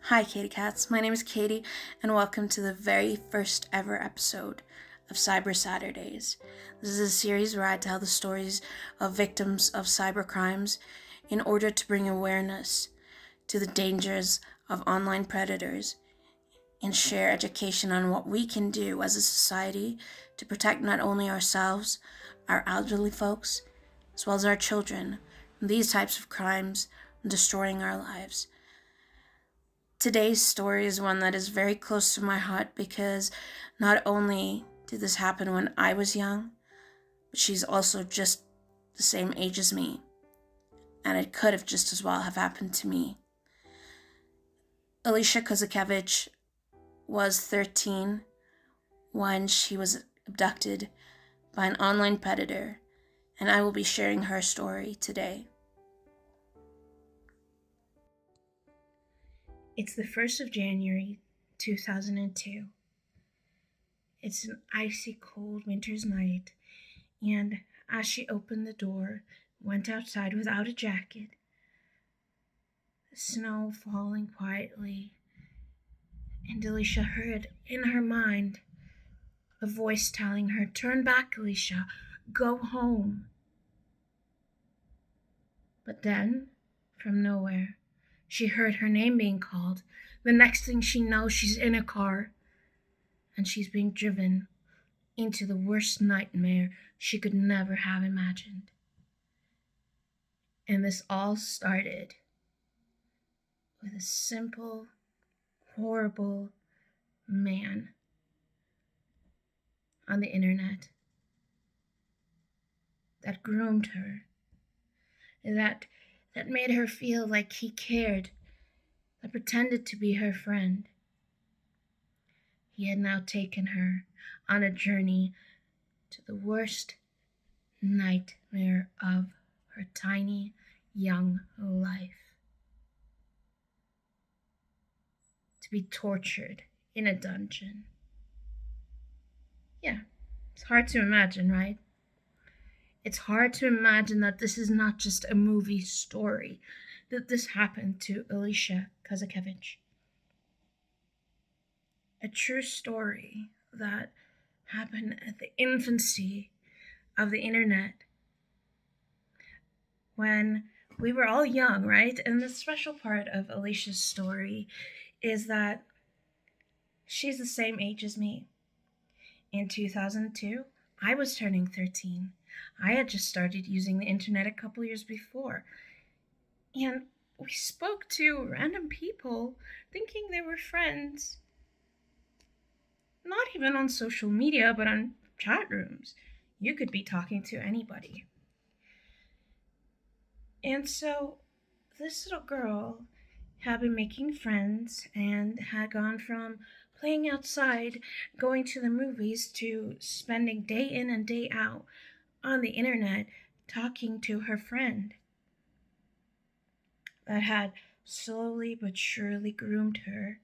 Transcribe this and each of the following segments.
Hi, Katie Cats. My name is Katie, and welcome to the very first ever episode of Cyber Saturdays. This is a series where I tell the stories of victims of cyber crimes in order to bring awareness to the dangers of online predators and share education on what we can do as a society to protect not only ourselves, our elderly folks, as well as our children from these types of crimes destroying our lives. Today's story is one that is very close to my heart because not only did this happen when I was young, but she's also just the same age as me, and it could have just as well have happened to me. Alicia Kozakiewicz was 13 when she was abducted by an online predator, and I will be sharing her story today. It's the 1st of January, 2002. It's an icy cold winter's night, and as she opened the door, went outside without a jacket, the snow falling quietly, and Alicia heard in her mind a voice telling her, "Turn back, Alicia, go home." But then, from nowhere, she heard her name being called. The next thing she knows, she's in a car, and she's being driven into the worst nightmare she could never have imagined. And this all started with a simple, horrible man on the internet that groomed her, that made her feel like he cared, that pretended to be her friend. He had now taken her on a journey to the worst nightmare of her tiny young life. To be tortured in a dungeon. Yeah, it's hard to imagine, right? It's hard to imagine that this is not just a movie story, that this happened to Alicia Kozakiewicz. A true story that happened at the infancy of the internet when we were all young, right? And the special part of Alicia's story is that she's the same age as me. In 2002, I was turning 13. I had just started using the internet a couple years before. And we spoke to random people thinking they were friends. Not even on social media, but on chat rooms. You could be talking to anybody. And so this little girl had been making friends and had gone from playing outside, going to the movies, to spending day in and day out on the internet talking to her friend that had slowly but surely groomed her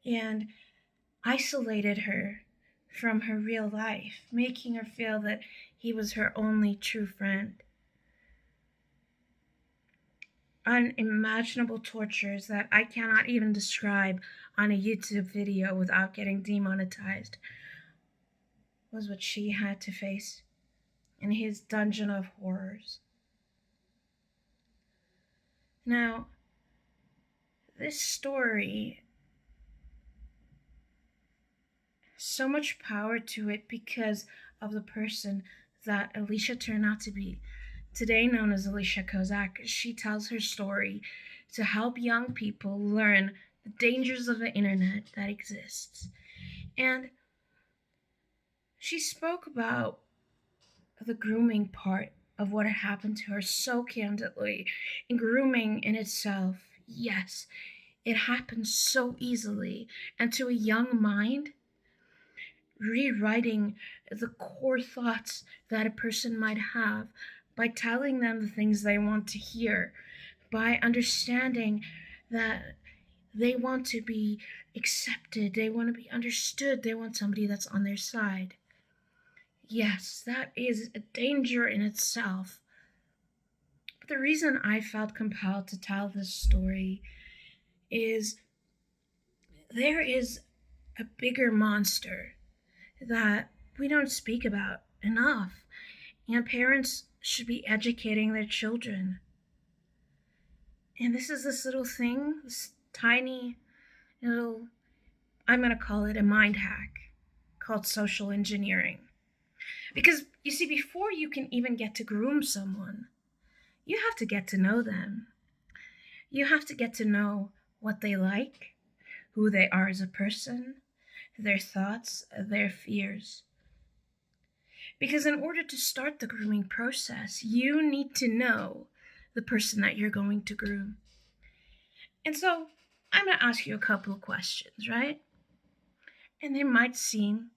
and isolated her from her real life, making her feel that he was her only true friend. Unimaginable tortures that I cannot even describe on a YouTube video without getting demonetized was what she had to face in his dungeon of horrors. Now, this story has so much power to it because of the person that Alicia turned out to be. Today known as Alicia Kozakiewicz, she tells her story to help young people learn the dangers of the internet that exists. And she spoke about the grooming part of what had happened to her so candidly. And grooming in itself, yes, it happens so easily. And to a young mind, rewriting the core thoughts that a person might have by telling them the things they want to hear, by understanding that they want to be accepted, they want to be understood, they want somebody that's on their side. Yes, that is a danger in itself. The reason I felt compelled to tell this story is there is a bigger monster that we don't speak about enough, and parents should be educating their children. And this little thing, this tiny little, I'm going to call it a mind hack called social engineering. Because you see, before you can even get to groom someone, you have to get to know them. You have to get to know what they like, who they are as a person, their thoughts, their fears. Because in order to start the grooming process, you need to know the person that you're going to groom. And so I'm going to ask you a couple of questions, right? And they might seem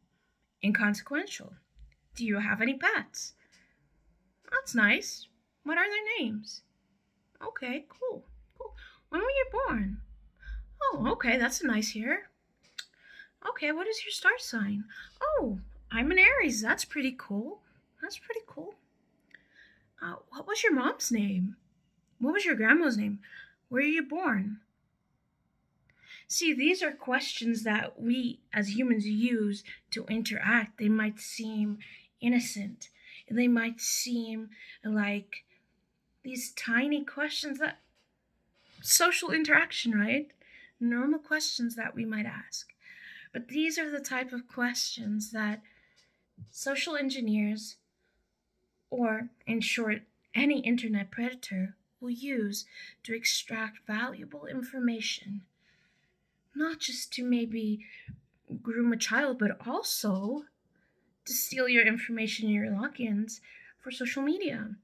inconsequential. Do you have any pets? That's nice. What are their names? Okay, cool. When were you born? Oh, okay, that's a nice year. Okay, what is your star sign? Oh, I'm an Aries. That's pretty cool. What was your mom's name? What was your grandma's name? Where are you born? See, these are questions that we as humans use to interact. They might seem innocent. They might seem like these tiny questions that social interaction, right? Normal questions that we might ask. But these are the type of questions that social engineers, or in short, any internet predator, will use to extract valuable information. Not just to maybe groom a child, but also to steal your information, your logins for social media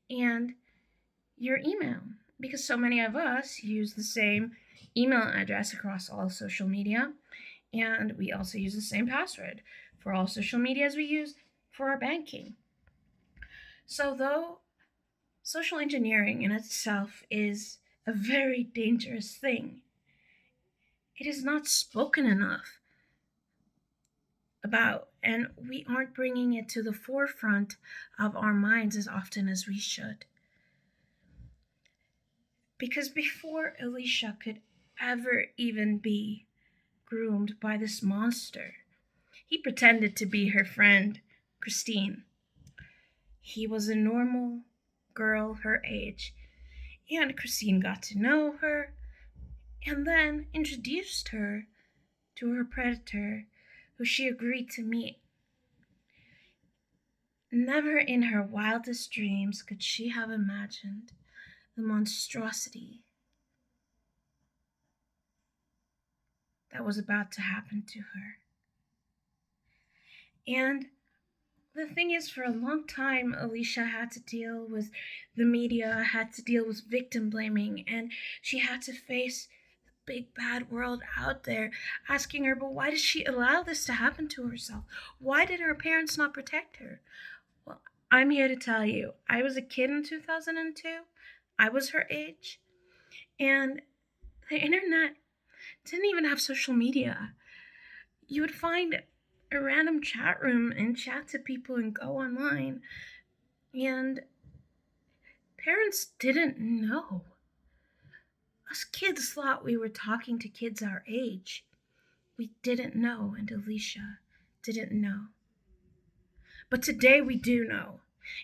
and your email. Because so many of us use the same email address across all social media, and we also use the same password for all social media as we use for our banking. So though social engineering in itself is a very dangerous thing, it is not spoken enough about, and we aren't bringing it to the forefront of our minds as often as we should. Because before Alicia could ever even be groomed by this monster, he pretended to be her friend, Christine. He was a normal girl her age, and Christine got to know her and then introduced her to her predator, who she agreed to meet. Never in her wildest dreams could she have imagined the monstrosity that was about to happen to her. And the thing is, for a long time, Alicia had to deal with the media, had to deal with victim blaming, and she had to face the big bad world out there asking her, but why did she allow this to happen to herself? Why did her parents not protect her? Well, I'm here to tell you, I was a kid in 2002. I was her age. And the internet didn't even have social media. You would find a random chat room and chat to people and go online. And parents didn't know. Us kids thought we were talking to kids our age. We didn't know, and Alicia didn't know. But today we do know.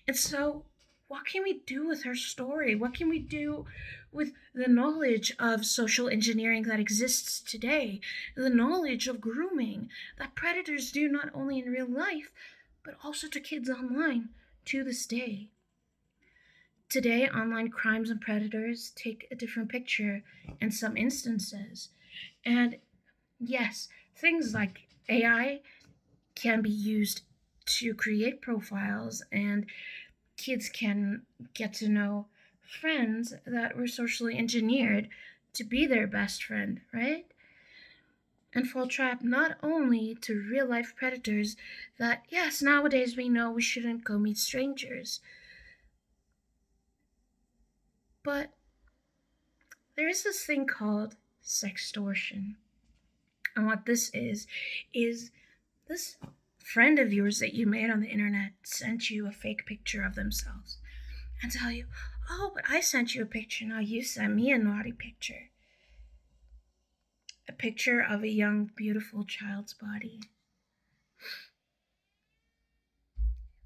And so, what can we do with her story? What can we do with the knowledge of social engineering that exists today? The knowledge of grooming that predators do not only in real life, but also to kids online to this day. Today, online crimes and predators take a different picture in some instances. And yes, things like AI can be used to create profiles, and kids can get to know friends that were socially engineered to be their best friend, right? And fall trap not only to real life predators that, yes, nowadays we know we shouldn't go meet strangers, but there is this thing called sextortion. And what this is this friend of yours that you made on the internet sent you a fake picture of themselves and tell you, Oh, but I sent you a picture. Now you sent me a naughty picture. A picture of a young, beautiful child's body.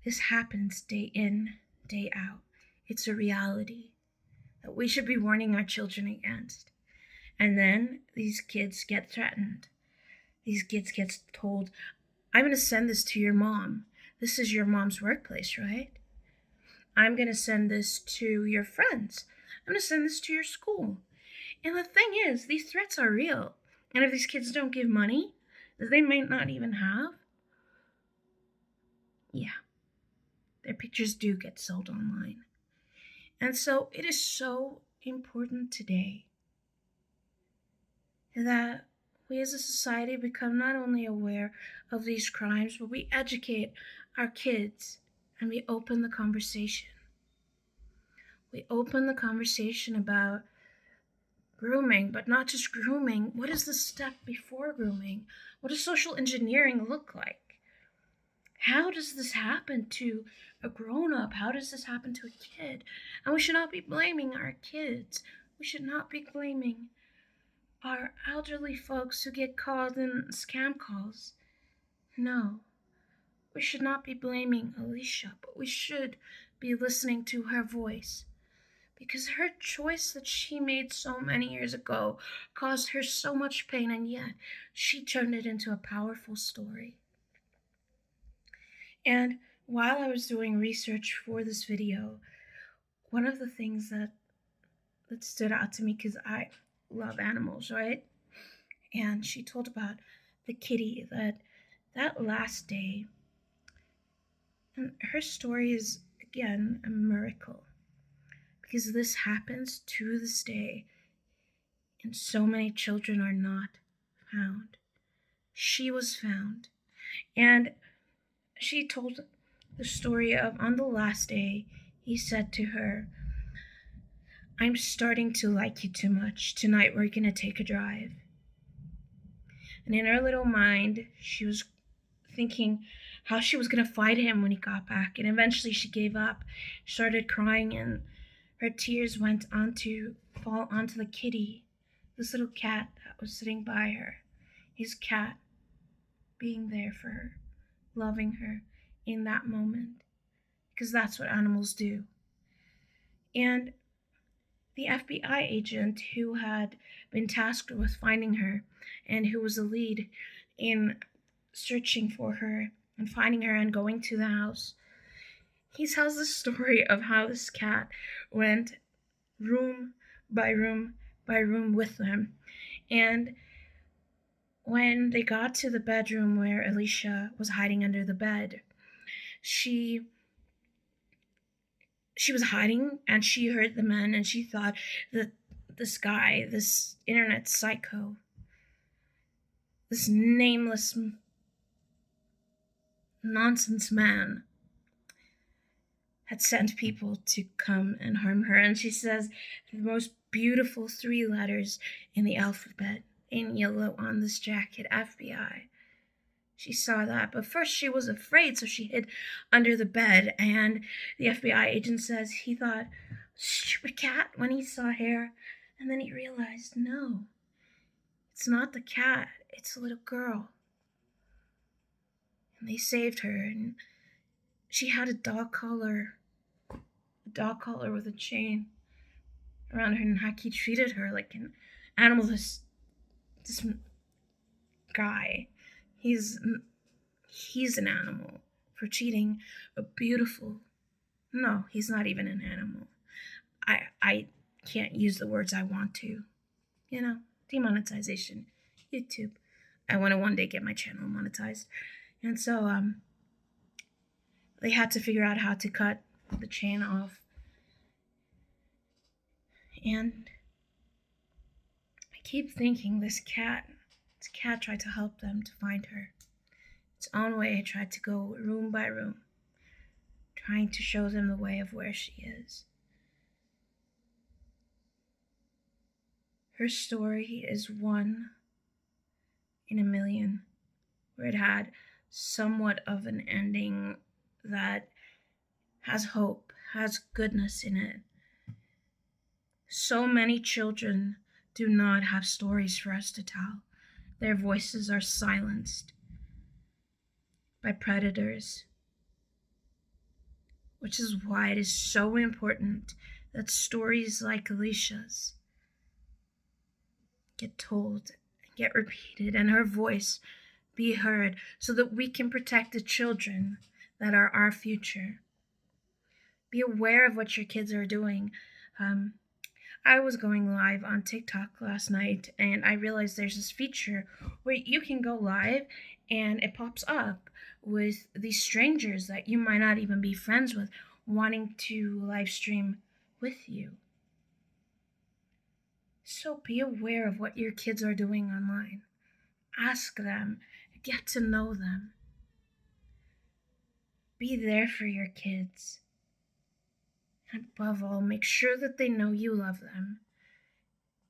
This happens day in, day out. It's a reality that we should be warning our children against. And then these kids get threatened. These kids get told, I'm going to send this to your mom. This is your mom's workplace, right? I'm going to send this to your friends. I'm going to send this to your school. And the thing is, these threats are real. And if these kids don't give money that they might not even have, yeah, their pictures do get sold online. And so it is so important today that we as a society become not only aware of these crimes, but we educate our kids and we open the conversation. We open the conversation about grooming, but not just grooming. What is the step before grooming? What does social engineering look like? How does this happen to a grown-up? How does this happen to a kid? And we should not be blaming our kids. We should not be blaming our elderly folks who get called in scam calls. No, we should not be blaming Alicia, but we should be listening to her voice. Because her choice that she made so many years ago caused her so much pain, and yet she turned it into a powerful story. And while I was doing research for this video, one of the things that stood out to me, because I love animals, right? And she told about the kitty that last day, and her story is, again, a miracle. Because this happens to this day, and so many children are not found. She was found. And she told the story of, on the last day, he said to her, I'm starting to like you too much. Tonight we're going to take a drive. And in her little mind, she was thinking how she was going to fight him when he got back. And eventually she gave up, started crying, and her tears went fall onto the kitty, this little cat that was sitting by her. His cat being there for her, loving her in that moment, because that's what animals do. And the FBI agent who had been tasked with finding her and who was the lead in searching for her and finding her and going to the house, he tells the story of how this cat went room by room by room with them. And when they got to the bedroom where Alicia was hiding under the bed, she was hiding and she heard the men, and she thought that this guy, this internet psycho, this nameless nonsense man, had sent people to come and harm her. And she says the most beautiful 3 letters in the alphabet in yellow on this jacket, FBI. She saw that, but first she was afraid, so she hid under the bed. And the FBI agent says he thought, stupid cat, when he saw hair. And then he realized, no, it's not the cat, it's a little girl. And they saved her, and she had a dog collar with a chain around her neck. He treated her like an animal. This guy, he's an animal for cheating a beautiful. No, he's not even an animal. I can't use the words I want to. Demonetization, YouTube. I want to one day get my channel monetized, and so they had to figure out how to cut the chain off. And I keep thinking this cat tried to help them to find her. Its own way, it tried to go room by room, trying to show them the way of where she is. Her story is one in a million, where it had somewhat of an ending that has hope, has goodness in it. So many children do not have stories for us to tell. Their voices are silenced by predators, which is why it is so important that stories like Alicia's get told, get repeated, and her voice be heard so that we can protect the children that are our future. Be aware of what your kids are doing. I was going live on TikTok last night, and I realized there's this feature where you can go live and it pops up with these strangers that you might not even be friends with wanting to live stream with you. So be aware of what your kids are doing online. Ask them, get to know them. Be there for your kids. And above all, make sure that they know you love them.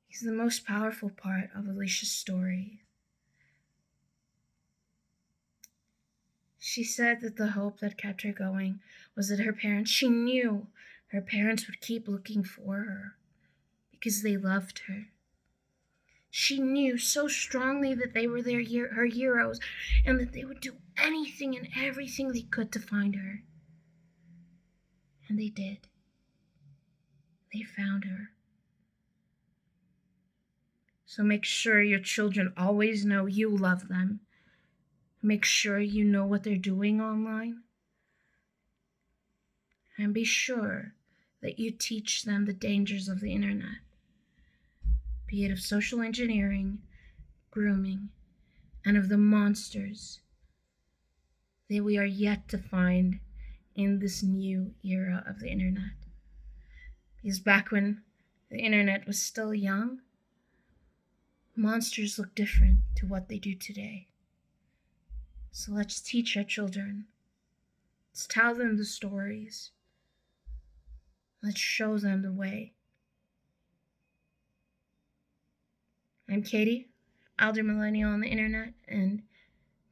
He's the most powerful part of Alicia's story. She said that the hope that kept her going was that she knew her parents would keep looking for her because they loved her. She knew so strongly that they were her heroes and that they would do anything and everything they could to find her. And they did. They found her. So make sure your children always know you love them. Make sure you know what they're doing online. And be sure that you teach them the dangers of the internet, be it of social engineering, grooming, and of the monsters that we are yet to find in this new era of the internet. Because back when the internet was still young, monsters looked different to what they do today. So let's teach our children. Let's tell them the stories. Let's show them the way. I'm Katie, elder millennial on the internet, and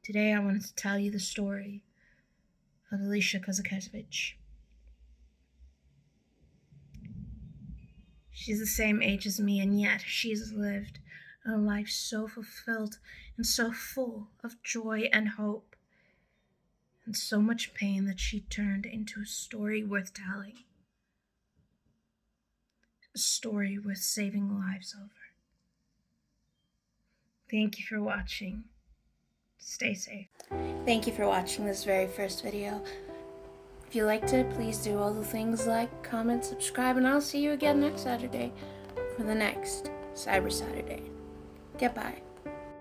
today I wanted to tell you the story of Alicia Kozakiewicz. She's the same age as me, and yet she's lived a life so fulfilled and so full of joy and hope, and so much pain that she turned into a story worth telling, a story worth saving lives over. Thank you for watching. Stay safe. Thank you for watching this very first video. If you liked it, please do all the things like, comment, subscribe, and I'll see you again next Saturday for the next Cyber Saturday. Goodbye.